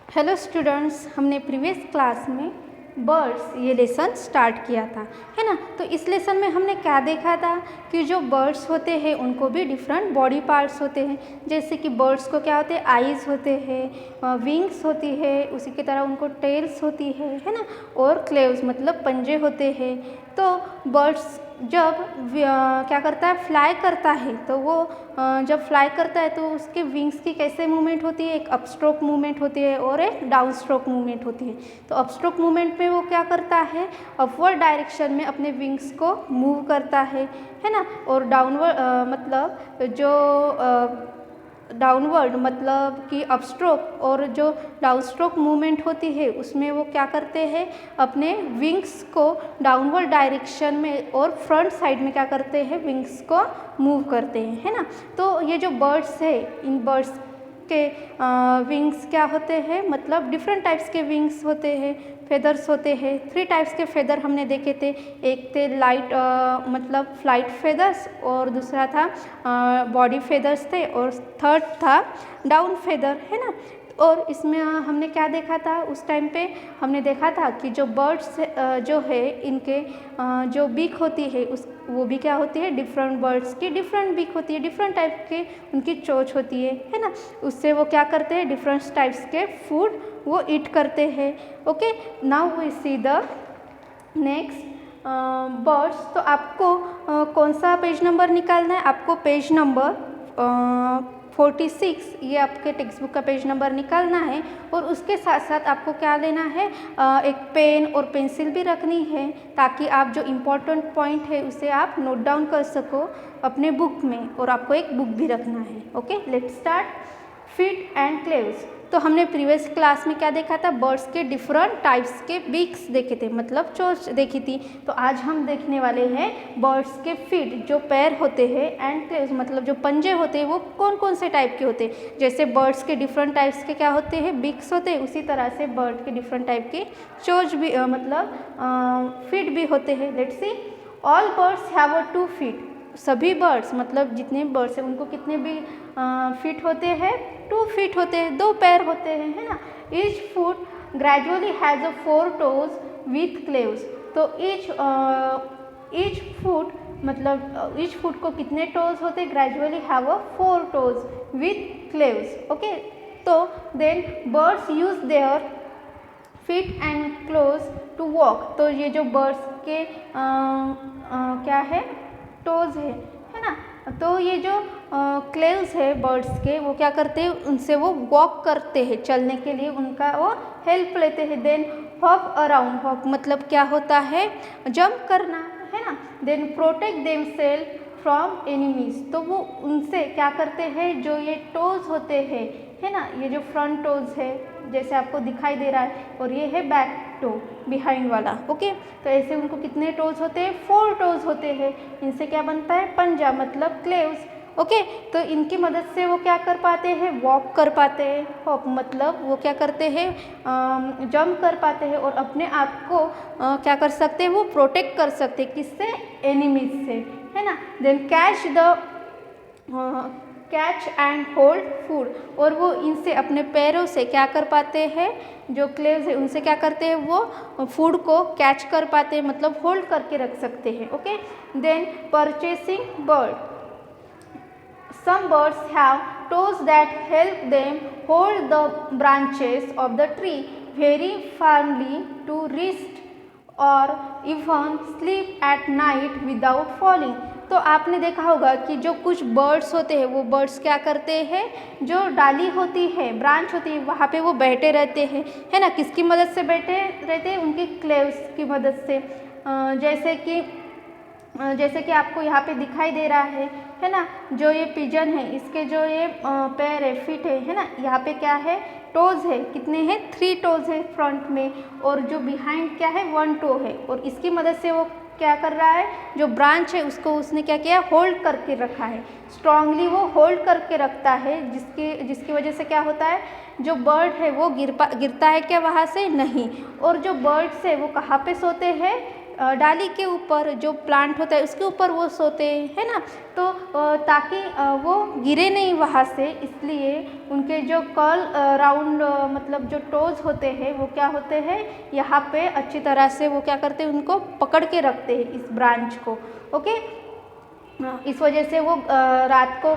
Hello students, हमने previous class में birds ये लेसन स्टार्ट किया था, है ना। तो इस लेसन में हमने क्या देखा था कि जो बर्ड्स होते हैं उनको भी डिफरेंट बॉडी पार्ट्स होते हैं। जैसे कि बर्ड्स को क्या होते हैं, आइज़ होते हैं, विंग्स होती है, उसी की तरह उनको टेल्स होती है ना, और क्लेव्स मतलब पंजे होते हैं। तो बर्ड्स जब क्या करता है, फ्लाई करता है, तो वो जब फ्लाई करता है तो उसके विंग्स की कैसे मूवमेंट होती है, एक अपस्ट्रोक मूवमेंट होती है और एक डाउन स्ट्रोक मूवमेंट होती है। तो अपस्ट्रोक मूवमेंट में वो क्या करता है, अपवर्ड डायरेक्शन में अपने विंग्स को मूव करता है ना। और डाउनवर्ड मतलब जो डाउनवर्ड मतलब कि अपस्ट्रोक और जो डाउन स्ट्रोक मूवमेंट होती है उसमें वो क्या करते हैं, अपने विंग्स को डाउनवर्ड डायरेक्शन में और फ्रंट साइड में क्या करते हैं, विंग्स को मूव करते हैं, है ना। तो ये जो बर्ड्स है, इन बर्ड्स के विंग्स क्या होते हैं, मतलब डिफरेंट टाइप्स के विंग्स होते हैं, फेदर्स होते हैं। 3 टाइप्स के फेदर हमने देखे थे। एक थे लाइट मतलब फ्लाइट फेदर्स, और दूसरा था बॉडी फेदर्स थे, और थर्ड था डाउन फेदर, है ना। और इसमें हमने क्या देखा था, उस टाइम पे हमने देखा था कि जो बर्ड्स जो है इनके जो बीक होती है वो भी क्या होती है, डिफरेंट बर्ड्स की डिफरेंट बीक होती है, डिफरेंट टाइप के उनकी चोंच होती है ना। उससे वो क्या करते हैं, डिफरेंट टाइप्स के फूड वो ईट करते हैं। Okay, now we see the next birds. तो आपको कौन सा पेज नंबर निकालना है, आपको पेज नंबर 46 ये आपके टेक्स्ट बुक का पेज नंबर निकालना है। और उसके साथ साथ आपको क्या लेना है, एक पेन और पेंसिल भी रखनी है, ताकि आप जो इम्पोर्टेंट पॉइंट है उसे आप नोट डाउन कर सको अपने बुक में, और आपको एक बुक भी रखना है। Okay, let's start. Feet and claws. तो हमने प्रीवियस क्लास में क्या देखा था, बर्ड्स के डिफरेंट टाइप्स के बीक्स देखे थे, मतलब चोंच देखी थी। तो आज हम देखने वाले हैं बर्ड्स के फीट जो पैर होते हैं, एंड क्लेव्स मतलब जो पंजे होते हैं वो कौन कौन से टाइप के होते हैं। जैसे बर्ड्स के डिफरेंट टाइप्स के क्या होते हैं, बीक्स होते हैं, उसी तरह से बर्ड के डिफरेंट टाइप के चोंच भी मतलब फीट भी होते हैं। Let's see. All birds have 2 feet. सभी बर्ड्स मतलब जितने बर्ड्स हैं उनको कितने भी फीट होते हैं, 2 फीट होते हैं, 2 पैर होते हैं, है ना। Each foot gradually has 4 toes with claws. तो ईच फुट मतलब ईच फुट को कितने टोज होते हैं, gradually have 4 toes with claws. Okay, तो then birds use their feet and close to walk. तो ये जो बर्ड्स के क्या है, टोज है ना। तो ये जो क्लेव्स है बर्ड्स के, वो क्या करते हैं, उनसे वो वॉक करते हैं, चलने के लिए उनका वो हेल्प लेते हैं। देन हॉप अराउंड, हॉप मतलब क्या होता है, जंप करना, है ना। Then protect themself from enemies. तो वो उनसे क्या करते हैं, जो ये टोज होते हैं, है ना, ये जो फ्रंट टोज है जैसे आपको दिखाई दे रहा है, और ये है बैक टो बिहाइंड वाला। ओके, तो ऐसे उनको कितने टोज होते हैं, 4 टोज होते हैं। इनसे क्या बनता है, पंजा मतलब क्लेव्स। ओके, तो इनकी मदद से वो क्या कर पाते हैं, वॉक कर पाते हैं। हॉप मतलब वो क्या करते हैं, जंप कर पाते हैं, और अपने आप को क्या कर सकते हैं, वो प्रोटेक्ट कर सकते हैं, किससे, एनिमीज से, है ना। Then catch and hold food. और वो इनसे अपने पैरों से क्या कर पाते हैं, जो क्लेव्स है उनसे क्या करते हैं, वो फूड को कैच कर पाते हैं, मतलब होल्ड करके रख सकते हैं। Okay, then perching bird. Some birds have toes that help them hold the branches of the tree very firmly to rest or even sleep at night without falling. तो आपने देखा होगा कि जो कुछ बर्ड्स होते हैं वो बर्ड्स क्या करते हैं, जो डाली होती है, ब्रांच होती है, वहाँ पे वो बैठे रहते हैं, है ना। किसकी मदद से बैठे रहते हैं, उनकी क्लेव्स की मदद से। जैसे कि आपको यहाँ पे दिखाई दे रहा है ना, जो ये पिजन है इसके जो ये पैर है, फीट है ना, यहाँ पे क्या है, टोज है, कितने हैं, 3 टोज है फ्रंट में, और जो बिहाइंड क्या है, 1 टो है। और इसकी मदद से वो क्या कर रहा है, जो ब्रांच है उसको उसने क्या किया, होल्ड करके रखा है, स्ट्रांगली वो होल्ड करके रखता है, जिसकी वजह से क्या होता है, जो बर्ड है वो गिरता है क्या वहाँ से, नहीं। और जो बर्ड्स है वो कहाँ पे सोते हैं, डाली के ऊपर जो प्लांट होता है उसके ऊपर वो सोते हैं ना, तो ताकि वो गिरे नहीं वहाँ से, इसलिए उनके जो कर्ल राउंड मतलब जो टोज होते हैं वो क्या होते हैं, यहाँ पे अच्छी तरह से वो क्या करते हैं, उनको पकड़ के रखते हैं इस ब्रांच को। ओके, इस वजह से वो रात को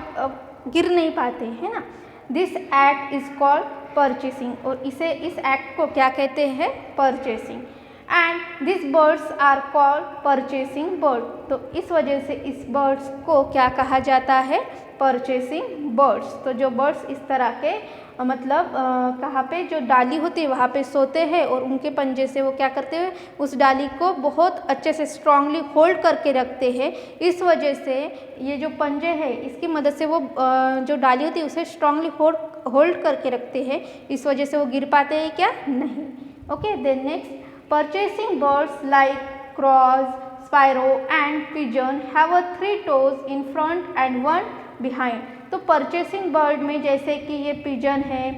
गिर नहीं पाते है ना। This act is called perching, और इस एक्ट को क्या कहते हैं, perching. And this birds are called perching bird, तो इस वजह से इस बर्ड्स को क्या कहा जाता है, परचेसिंग बर्ड्स। तो जो बर्ड्स इस तरह के मतलब कहाँ पे जो डाली होती है वहाँ पे सोते हैं और उनके पंजे से वो क्या करते हैं, उस डाली को बहुत अच्छे से स्ट्रांगली होल्ड करके रखते हैं। इस वजह से ये जो पंजे हैं इसकी मदद से वो जो डाली होती है उसे स्ट्रांगली होल्ड करके रखते हैं, इस वजह से वो गिर पाते हैं क्या, नहीं। Okay, then next, perching birds like crows, sparrow and pigeon have a 3 toes in front and 1 behind. तो परचेसिंग बर्ड में जैसे कि ये पिजन है,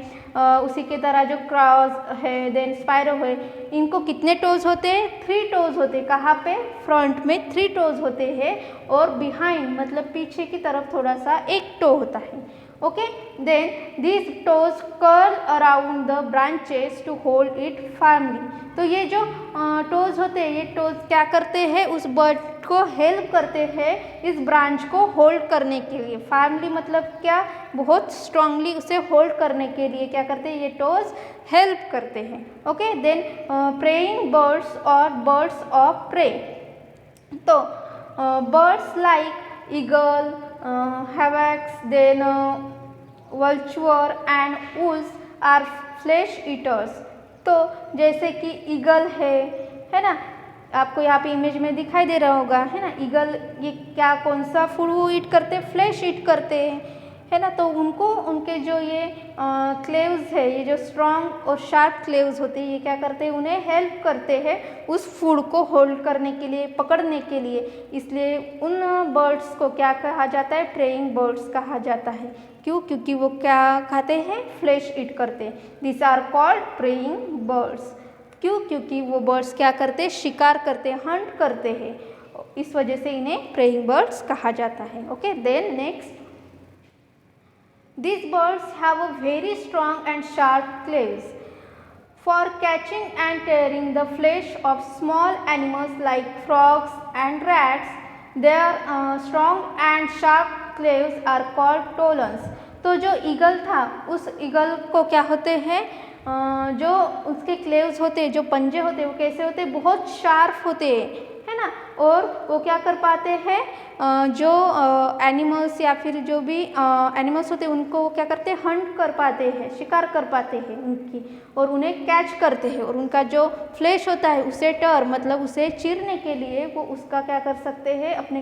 उसी के तरह जो क्रॉस है, देन स्पायरो है, इनको कितने टोज होते हैं, 3 toes होते हैं। कहाँ पे, फ्रंट में 3 toes होते हैं और बिहाइंड मतलब पीछे की तरफ थोड़ा सा 1 toe होता है। Okay, then this toes curl around the branches to hold it firmly. तो ये जो टोज होते हैं, ये टोज क्या करते हैं, उस बर्ड को हेल्प करते हैं इस ब्रांच को होल्ड करने के लिए। फर्मली मतलब क्या, बहुत स्ट्रांगली उसे होल्ड करने के लिए क्या करते हैं, ये टोज हेल्प करते हैं। ओके, देन प्रेइंग बर्ड्स और बर्ड्स ऑफ प्रे। तो birds like eagle, hawks, then vulture and owls are flesh eaters. तो जैसे कि ईगल है ना, आपको यहाँ पे इमेज में दिखाई दे रहा होगा, है ना। ईगल ये क्या, कौन सा फूड वो ईट करते हैं, फ्लैश ईट करते हैं, है ना। तो उनको उनके जो ये क्लेव्स है, ये जो स्ट्रॉन्ग और शार्प क्लेव्स होते हैं, ये क्या करते हैं, उन्हें हेल्प करते हैं उस फूड को होल्ड करने के लिए, पकड़ने के लिए। इसलिए उन बर्ड्स को क्या कहा जाता है, प्रेइंग बर्ड्स कहा जाता है। क्यों, क्योंकि वो क्या खाते हैं, फ्लैश ईट करते हैं। This are called preying birds. क्यों, क्योंकि वो बर्ड्स क्या करते हैं, शिकार करते हैं, हंट करते हैं, इस वजह से इन्हें प्रेइंग बर्ड्स कहा जाता है। Okay, then next, these birds have a very strong and sharp claws for catching and tearing the flesh of small animals like frogs and rats. Their strong and sharp claws are called talons. तो जो eagle था, उस eagle को क्या होते हैं, जो उसके क्लेव्स होते हैं, जो पंजे होते हैं, वो कैसे होते हैं, बहुत शार्प होते हैं, है ना। और वो क्या कर पाते हैं, जो एनिमल्स या फिर जो भी एनिमल्स होते हैं उनको वो क्या करते हैं, हंट कर पाते हैं, शिकार कर पाते हैं उनकी, और उन्हें कैच करते हैं। और उनका जो फ्लैश होता है उसे टर मतलब उसे चीरने के लिए वो उसका क्या कर सकते हैं, अपने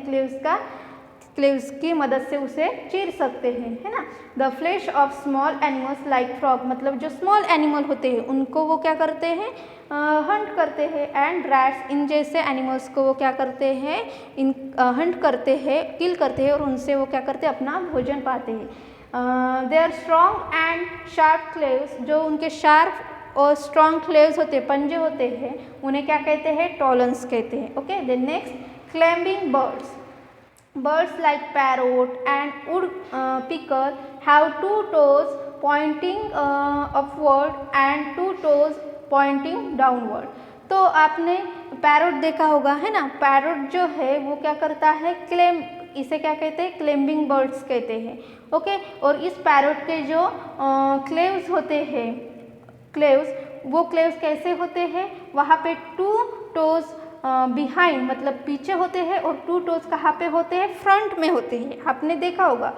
क्लेव्स की मदद से उसे चीर सकते हैं, है ना। The flash of small animals like frog, मतलब जो स्मॉल एनिमल होते हैं उनको वो क्या करते हैं, हंट करते हैं। एंड रैट्स, इन जैसे एनिमल्स को वो क्या करते हैं, इन हंट करते हैं, किल करते हैं, और उनसे वो क्या करते हैं, अपना भोजन पाते हैं। They are strong and sharp claws, जो उनके शार्प और स्ट्रॉन्ग क्लेव्स होते हैं, पंजे होते हैं, उन्हें क्या कहते हैं, टॉलन्स कहते हैं। Okay, then next, climbing birds. Birds like parrot and woodpecker have 2 toes pointing upward and 2 toes pointing downward. तो आपने पैरोट देखा होगा, है ना। पैरोट जो है वो क्या करता है, इसे क्या कहते हैं, क्लेम्बिंग बर्ड्स कहते हैं। ओके, और इस पैरोट के जो क्लेव्स होते हैं, वो क्लेव्स कैसे होते हैं, वहाँ पे 2 toes बिहाइंड मतलब पीछे होते हैं, और 2 toes कहाँ पे होते हैं, फ्रंट में होते हैं, आपने देखा होगा।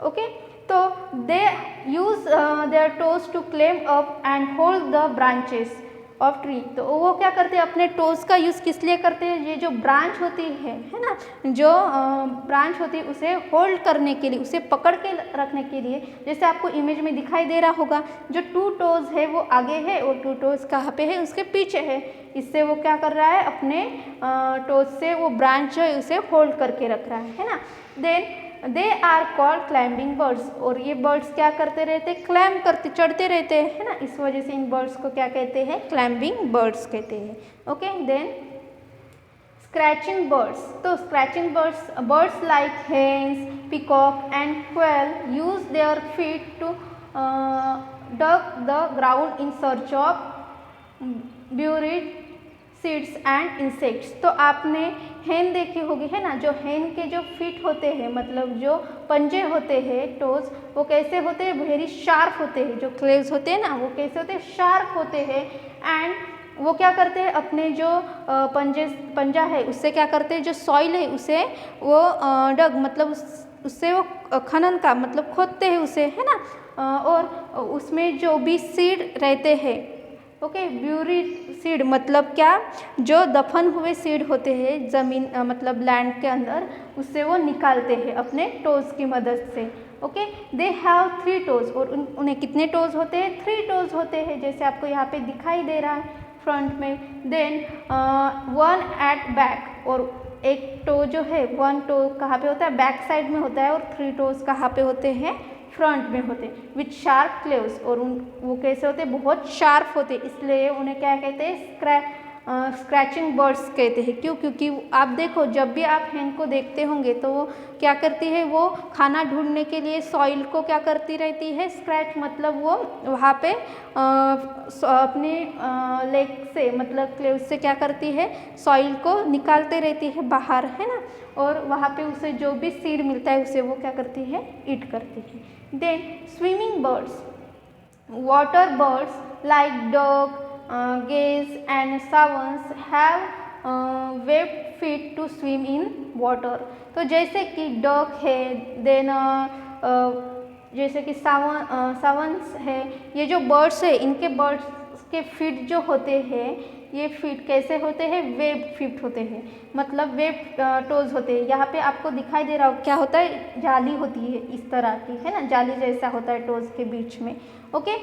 ओके, तो they use their toes to climb up and hold the branches of tree. तो वो क्या करते हैं, अपने टोज का यूज़ किस लिए करते हैं, ये जो ब्रांच होती है ना, जो ब्रांच होती है उसे होल्ड करने के लिए, उसे पकड़ के रखने के लिए। जैसे आपको इमेज में दिखाई दे रहा होगा, जो 2 toes है वो आगे है और 2 toes कहाँ पे है, उसके पीछे है। इससे वो क्या कर रहा है, अपने टोज से वो ब्रांच जो है उसे होल्ड करके रख रहा है ना। Then they are called climbing birds, और ये बर्ड्स क्या करते रहते, क्लाइंब करते, चढ़ते रहते हैं, है ना। इस वजह से इन बर्ड्स को क्या कहते हैं, क्लाइंबिंग बर्ड्स कहते हैं। ओके, देन स्क्रैचिंग बर्ड्स, तो scratching birds like hens, peacock and quail use their feet to dug the ground in search of buried seeds and insects. तो आपने हेन देखी होगी, है ना, जो हेन के जो फीट होते हैं, मतलब जो पंजे होते हैं, टोज, वो कैसे होते हैं, वेरी शार्प होते हैं। जो क्लेव्स होते हैं ना, वो कैसे होते हैं, शार्प होते हैं। एंड वो क्या करते हैं, अपने जो पंजा है उससे क्या करते हैं, जो सॉइल है उसे वो डग मतलब उससे वो खनन का मतलब खोदते हैं उसे, है ना, और उसमें जो भी सीड रहते हैं, ओके, ब्यूरिड सीड मतलब क्या, जो दफन हुए सीड होते हैं ज़मीन मतलब लैंड के अंदर, उससे वो निकालते हैं अपने टोज़ की मदद से। ओके, दे हैव 3 टोज़, और उन्हें कितने टोज़ होते हैं, 3 टोज़ होते हैं, जैसे आपको यहाँ पे दिखाई दे रहा है फ्रंट में। देन 1 एट बैक, और एक टो जो है, 1 टो कहाँ पे होता है, बैक साइड में होता है, और 3 टोज़ कहाँ पे होते हैं, फ्रंट में होते हैं, विथ शार्प क्लेव्स, और वो कैसे होते हैं, बहुत शार्प होते हैं, इसलिए उन्हें क्या कहते हैं, स्क्रैचिंग बर्ड्स कहते हैं। क्यों, क्योंकि आप देखो, जब भी आप हेन को देखते होंगे तो वो क्या करती है, वो खाना ढूंढने के लिए सॉइल को क्या करती रहती है, स्क्रैच, मतलब वो वहाँ पे अपने लेग से मतलब क्लेव से क्या करती है, सॉइल को निकालते रहती है बाहर, है ना, और वहाँ पे उसे जो भी सीड मिलता है उसे वो क्या करती है, ईट करती है। Then swimming birds, water birds like duck, geese and swans have web feet to swim in water. तो जैसे कि डक है, देन जैसे कि सावंस है, ये जो बर्ड्स है, इनके बर्ड्स के फीट जो होते हैं, ये फीट कैसे होते हैं, वेब फीट होते हैं, मतलब वेब टोज होते हैं। यहाँ पे आपको दिखाई दे रहा हो क्या होता है, जाली होती है इस तरह की, है ना, जाली जैसा होता है टोज के बीच में। ओके,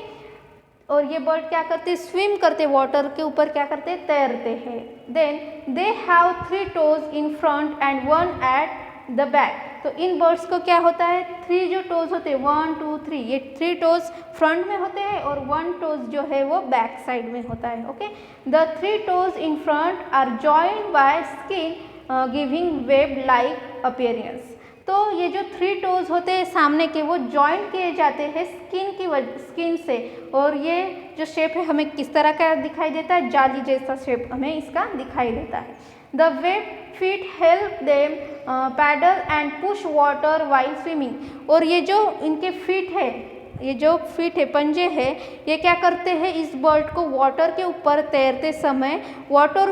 और ये बर्ड क्या करते हैं, स्विम करते, वाटर के ऊपर क्या करते हैं, तैरते हैं। Then they have 3 toes in front and 1 at the back. तो इन बर्ड्स को क्या होता है, 3 जो टोज होते हैं, 1 2 3, ये 3 टोज फ्रंट में होते हैं और 1 टोज जो है वो बैक साइड में होता है। Okay, the 3 toes in front are joined by skin giving web like appearance. तो ये जो 3 टोज होते हैं सामने के, वो जॉइंट किए जाते हैं स्किन से, और ये जो शेप है हमें किस तरह का दिखाई देता है, जाली जैसा शेप हमें इसका दिखाई देता है। The web feet help them paddle and push water while swimming. और ये जो इनके फीट है, ये जो फीट है, पंजे है, ये क्या करते हैं, इस बर्ड को वाटर के ऊपर तैरते समय वाटर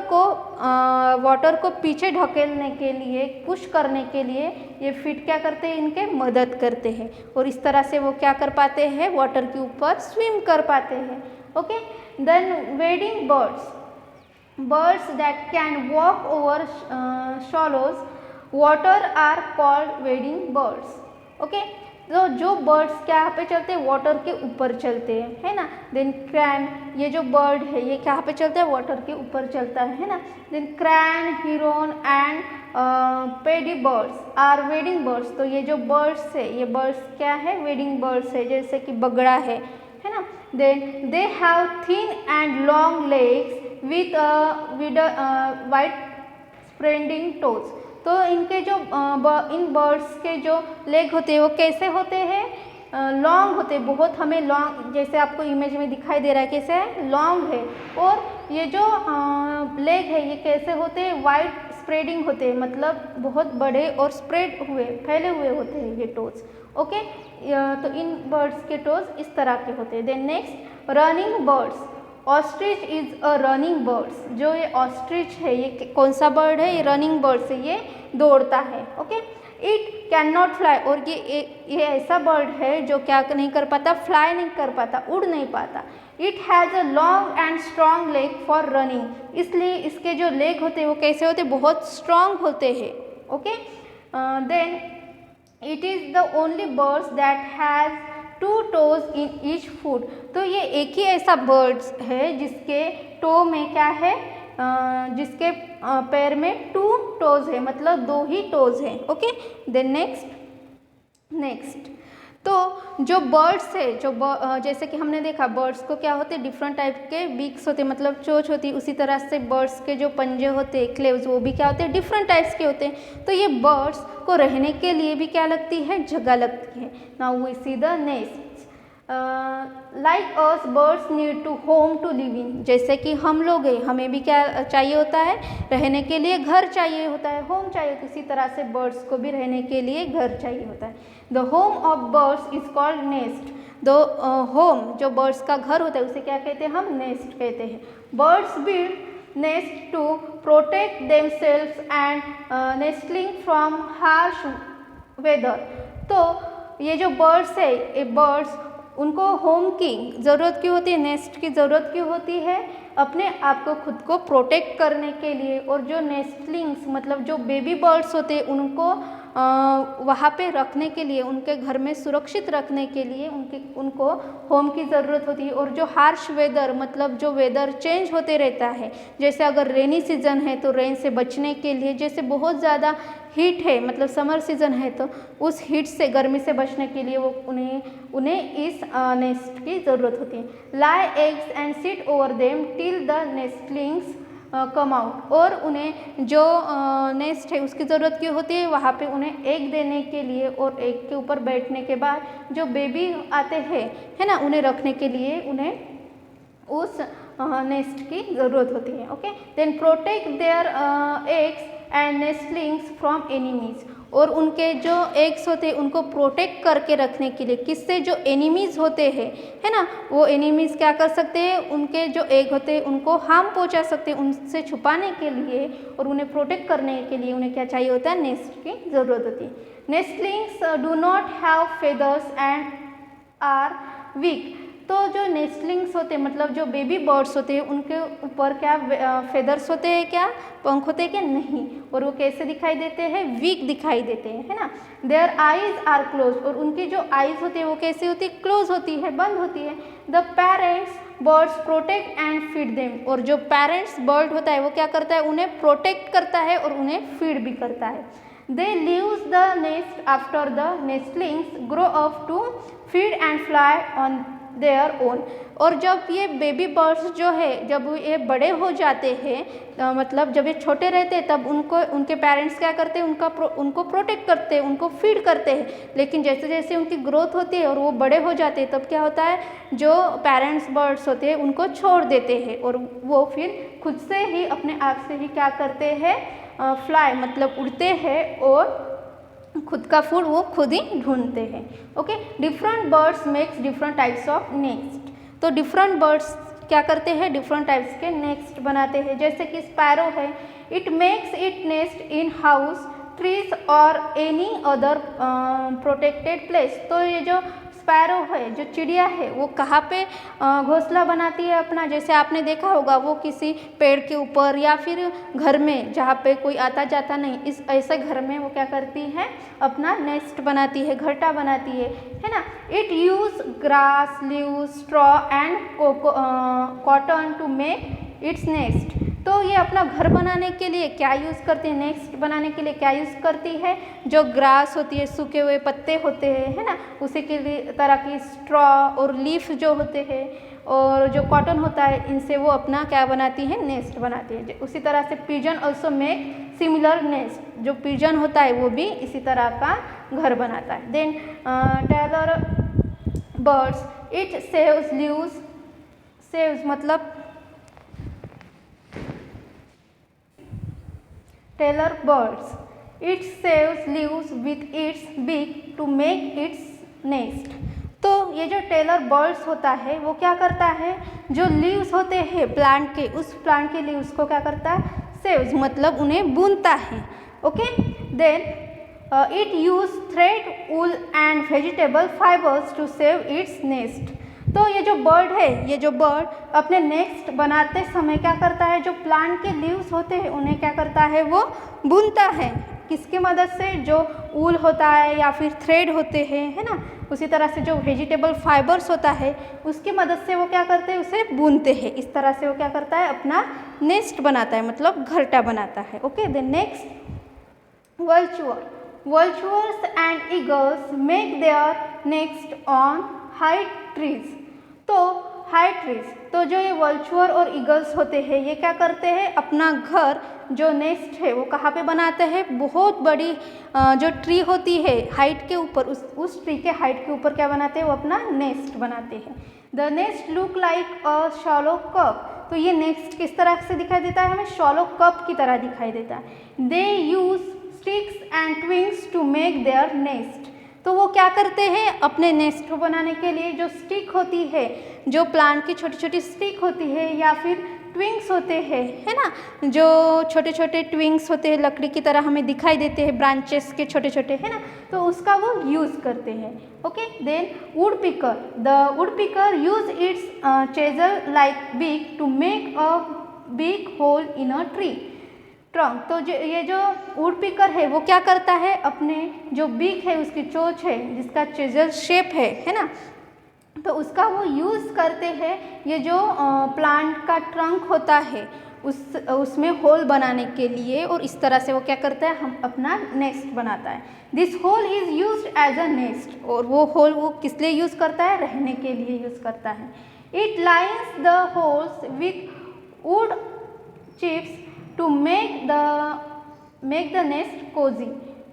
को पीछे ढकेलने के लिए, पुश करने के लिए ये फीट क्या करते हैं, इनके मदद करते हैं, और इस तरह से वो क्या कर पाते हैं, वाटर के ऊपर स्विम कर पाते हैं। Okay, then wading birds that can walk over shallows water are called wading birds. Okay, तो जो बर्ड्स क्या पे चलते हैं, वाटर के ऊपर चलते हैं, है ना। देन क्रैन, ये जो बर्ड है ये क्या पे चलता है, वाटर के ऊपर चलता है ना। Then crane, heron and paddy birds are wading birds. तो ये जो बर्ड्स है, ये बर्ड्स क्या है, वेडिंग बर्ड्स है, जैसे कि बगड़ा है ना। Then they have thin and long legs with wide spreading toes. तो इनके जो इन बर्ड्स के जो लेग होते हैं वो कैसे होते हैं, लॉन्ग होते हैं, बहुत हमें लॉन्ग, जैसे आपको इमेज में दिखाई दे रहा है कैसे है, लॉन्ग है। और ये जो लेग है ये कैसे होते हैं, वाइड स्प्रेडिंग होते हैं, मतलब बहुत बड़े और स्प्रेड हुए, फैले हुए होते हैं ये टोज। ओके, तो इन बर्ड्स के टोज इस तरह के होते हैं। Then next, running birds. Ostrich is a running birds. जो ये ऑस्ट्रिच है ये कौन सा बर्ड है, ये रनिंग बर्ड्स है, ये दौड़ता है। Okay, it can not fly. और ये ऐसा बर्ड है जो क्या नहीं कर पाता, फ्लाई नहीं कर पाता, उड़ नहीं पाता। It has a long and strong leg for running. इसलिए इसके जो लेग होते हैं वो कैसे होते हैं, बहुत स्ट्रॉन्ग होते हैं। Okay, then it is the only birds that has 2 toes in each foot. तो ये एक ही ऐसा बर्ड्स है जिसके टो में क्या है, जिसके पैर में 2 टोज है, मतलब 2 ही टोज हैं। ओके, देन नेक्स्ट तो जो बर्ड्स है, जैसे कि हमने देखा बर्ड्स को क्या होते हैं, डिफरेंट टाइप के बीक्स होते हैं, मतलब चोंच होती है। उसी तरह से बर्ड्स के जो पंजे होते हैं, क्लेव्स, वो भी क्या होते हैं, डिफरेंट टाइप्स के होते हैं। तो ये बर्ड्स को रहने के लिए भी क्या लगती है, जगह लगती है। Now we see the nest. Like us birds need to home to live in, जैसे कि हम लोग हैं, हमें भी क्या चाहिए होता है, रहने के लिए घर चाहिए होता है, होम चाहिए। तो इसी तरह से बर्ड्स को भी रहने के लिए घर चाहिए होता है। The home of birds is called nest. The home, जो बर्ड्स का घर होता है, उसे क्या कहते हैं, हम नेस्ट कहते हैं। Birds build nest to protect themselves and nestling from harsh weather. तो ये जो बर्ड्स है, ये बर्ड्स, उनको होम की ज़रूरत क्यों होती है, नेस्ट की ज़रूरत क्यों होती है, अपने आप को खुद को प्रोटेक्ट करने के लिए। और जो नेस्टलिंग्स, मतलब जो बेबी बर्ड्स होते हैं, उनको वहाँ पे रखने के लिए, उनके घर में सुरक्षित रखने के लिए उनको होम की ज़रूरत होती है। और जो हार्श वेदर, मतलब जो वेदर चेंज होते रहता है, जैसे अगर रेनी सीजन है तो रेन से बचने के लिए, जैसे बहुत ज़्यादा हीट है, मतलब समर सीजन है, तो उस हीट से, गर्मी से बचने के लिए वो उन्हें इस नेस्ट की ज़रूरत होती है। Lay eggs and sit over them till the nestlings come out. और उन्हें जो नेस्ट है उसकी ज़रूरत क्यों होती है, वहाँ पे उन्हें एग देने के लिए, और एग के ऊपर बैठने के बाद जो बेबी आते हैं, है ना, उन्हें रखने के लिए उन्हें उस नेस्ट की ज़रूरत होती है। Okay, then protect their eggs and nestlings from enemies. और उनके जो एग्स होते हैं उनको प्रोटेक्ट करके रखने के लिए, किससे, जो एनिमीज़ होते हैं, है ना, वो एनिमीज़ क्या कर सकते हैं, उनके जो एग होते हैं उनको हार्म पहुंचा सकते हैं। उनसे छुपाने के लिए और उन्हें प्रोटेक्ट करने के लिए उन्हें क्या चाहिए होता है, नेस्ट की ज़रूरत होती है। Nestlings do not have feathers and are weak. तो जो नेस्टलिंग्स होते हैं, मतलब जो बेबी बर्ड्स होते हैं, उनके ऊपर क्या फेदर्स होते हैं, क्या पंख होते हैं क्या, नहीं। और वो कैसे दिखाई देते हैं, वीक दिखाई देते हैं, है ना। Their eyes are close. और उनकी जो आईज होती है वो कैसी होती है, क्लोज होती है, बंद होती है। The parents birds protect and feed them. और जो पेरेंट्स बर्ड होता है वो क्या करता है, उन्हें प्रोटेक्ट करता है और उन्हें फीड भी करता है। They leaves the nest after the nestlings grow up to feed and fly on their own. और जब ये बेबी बर्ड्स जो है, जब ये बड़े हो जाते हैं, मतलब जब ये छोटे रहते हैं, तब उनके पेरेंट्स क्या करते हैं, उनको प्रोटेक्ट करते हैं, उनको फीड करते हैं। लेकिन जैसे जैसे उनकी ग्रोथ होती है और वो बड़े हो जाते हैं, तब क्या होता है, जो पेरेंट्स बर्ड्स होते हैं उनको छोड़ देते हैं, और वो फिर खुद से ही, अपने आप से ही क्या करते हैं, फ्लाई, मतलब उड़ते हैं, और खुद का फूड वो खुद ही ढूंढते हैं। Okay, different birds makes different types of nest. तो डिफरेंट बर्ड्स क्या करते हैं, डिफरेंट टाइप्स के नेस्ट बनाते हैं। जैसे कि स्पैरो है, it makes it nest in house, trees और एनी अदर प्रोटेक्टेड प्लेस। तो ये जो स्पैरो है, जो चिड़िया है, वो कहाँ पे घोंसला बनाती है अपना, जैसे आपने देखा होगा, वो किसी पेड़ के ऊपर या फिर घर में जहाँ पे कोई आता जाता नहीं, इस ऐसे घर में वो क्या करती है, अपना नेस्ट बनाती है, घरटा बनाती है ना। It use grass, leaves, straw and cotton to make its nest. तो ये अपना घर बनाने के लिए क्या यूज़ करती है, नेस्ट बनाने के लिए क्या यूज़ करती है, जो ग्रास होती है, सूखे हुए पत्ते होते हैं, है ना, उसी के लिए तरह की स्ट्रॉ और लीफ जो होते हैं, और जो कॉटन होता है, इनसे वो अपना क्या बनाती है, नेस्ट बनाती है। उसी तरह से pigeon also make similar nest. जो पिजन होता है वो भी इसी तरह का घर बनाता है। Then tailor birds, it sews leaves, sews मतलब tailor birds, it sews leaves with its beak to make its nest. तो ये जो टेलर बर्ड्स होता है वो क्या करता है, जो लीव्स होते हैं प्लांट के, उस प्लांट के लीव्स को क्या करता है, सेव्स मतलब उन्हें बुनता है। Okay, then it use thread, wool and vegetable fibres to sew its nest. तो ये जो बर्ड है, ये जो बर्ड अपने नेस्ट बनाते समय क्या करता है, जो प्लांट के लीव्स होते हैं उन्हें क्या करता है, वो बुनता है। किसकी मदद से, जो वूल होता है या फिर थ्रेड होते हैं, है ना, उसी तरह से जो वेजिटेबल फाइबर्स होता है उसकी मदद से वो क्या करते हैं, उसे बुनते हैं। इस तरह से वो क्या करता है, अपना नेस्ट बनाता है, मतलब घरटा बनाता है। Okay, then next vulture. vultures and eagles make their nest on high trees. तो हाई ट्रीज, तो जो ये वल्चुअर और ईगल्स होते हैं ये क्या करते हैं, अपना घर जो नेस्ट है वो कहाँ पे बनाते हैं, बहुत बड़ी जो ट्री होती है हाइट के ऊपर, उस ट्री के हाइट के ऊपर क्या बनाते हैं, वो अपना नेस्ट बनाते हैं. The nest look like a shallow cup. तो ये नेस्ट किस तरह से दिखाई देता है, हमें शॉलो कप की तरह दिखाई देता है. They use sticks and twigs to make their nest. तो वो क्या करते हैं, अपने नेस्ट को बनाने के लिए जो स्टिक होती है, जो प्लांट की छोटी छोटी स्टिक होती है या फिर ट्विंग्स होते हैं, है ना, जो छोटे छोटे ट्विंग्स होते हैं लकड़ी की तरह हमें दिखाई देते हैं, ब्रांचेस के छोटे छोटे, है ना, तो उसका वो यूज़ करते हैं. Okay. Then woodpecker. The woodpecker use its chisel like beak to make a big hole in a tree trunk. तो ये जो वुड पिकर है वो क्या करता है, अपने जो बीक है, उसकी चोंच है जिसका चेजल शेप है ना, तो उसका वो यूज़ करते हैं ये जो प्लांट का ट्रंक होता है उसमें होल बनाने के लिए, और इस तरह से वो क्या करता है, हम अपना नेस्ट बनाता है. This hole is used as a nest. और वो होल वो किस लिए यूज़ करता है, रहने के लिए यूज़ करता है. It lines the holes with wood chips to make the nest cosy.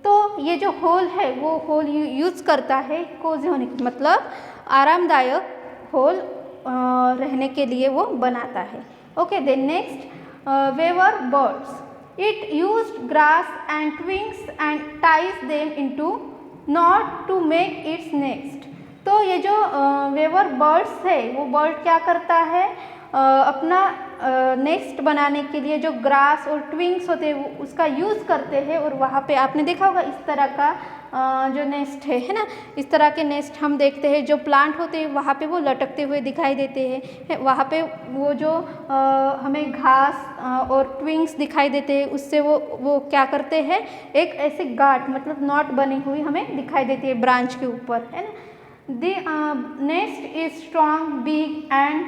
तो ये जो होल है वो होल यूज़ करता है कोजी होने की, मतलब आरामदायक होल रहने के लिए वो बनाता है. Okay. Then next weaver birds. It used grass and twigs and ties them into knot to make its nest. तो ये जो वेवर बर्ड्स है वो बर्ड क्या करता है, अपना नेस्ट बनाने के लिए जो ग्रास और ट्विंग्स होते हैं वो उसका यूज़ करते हैं. और वहाँ पे आपने देखा होगा इस तरह का जो नेस्ट है ना, इस तरह के नेस्ट हम देखते हैं जो प्लांट होते हैं वहाँ पे वो लटकते हुए दिखाई देते हैं. वहाँ पे वो जो हमें घास और ट्विंग्स दिखाई देते हैं उससे वो क्या करते हैं, एक ऐसे गांठ मतलब नॉट बनी हुई हमें दिखाई देती है ब्रांच के ऊपर, है ना. The nest is strong big and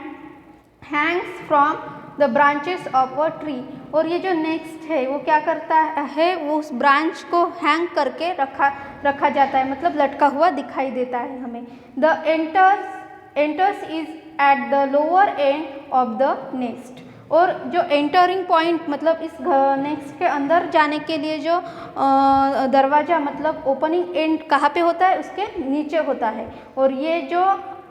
Hanks from the branches of a tree. और ये जो नेक्स्ट है वो क्या करता है, वो उस ब्रांच को हैंग करके रखा जाता है, मतलब लटका हुआ दिखाई देता है हमें. The enters is at the lower end of the nest. और जो एंटरिंग पॉइंट मतलब इस नेक्स्ट के अंदर जाने के लिए जो दरवाज़ा मतलब ओपनिंग एंड कहाँ पे होता है, उसके नीचे होता है. और ये जो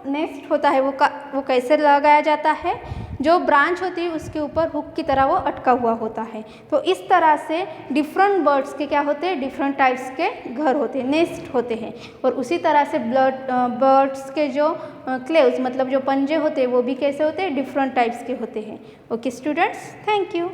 नेस्ट होता है वो कैसे लगाया जाता है, जो ब्रांच होती है उसके ऊपर हुक की तरह वो अटका हुआ होता है. तो इस तरह से डिफरेंट बर्ड्स के क्या होते हैं, डिफरेंट टाइप्स के घर होते हैं, नेस्ट होते हैं. और उसी तरह से बर्ड्स के जो क्लेव्स मतलब जो पंजे होते हैं वो भी कैसे होते हैं, डिफरेंट टाइप्स के होते हैं. Okay students, thank you.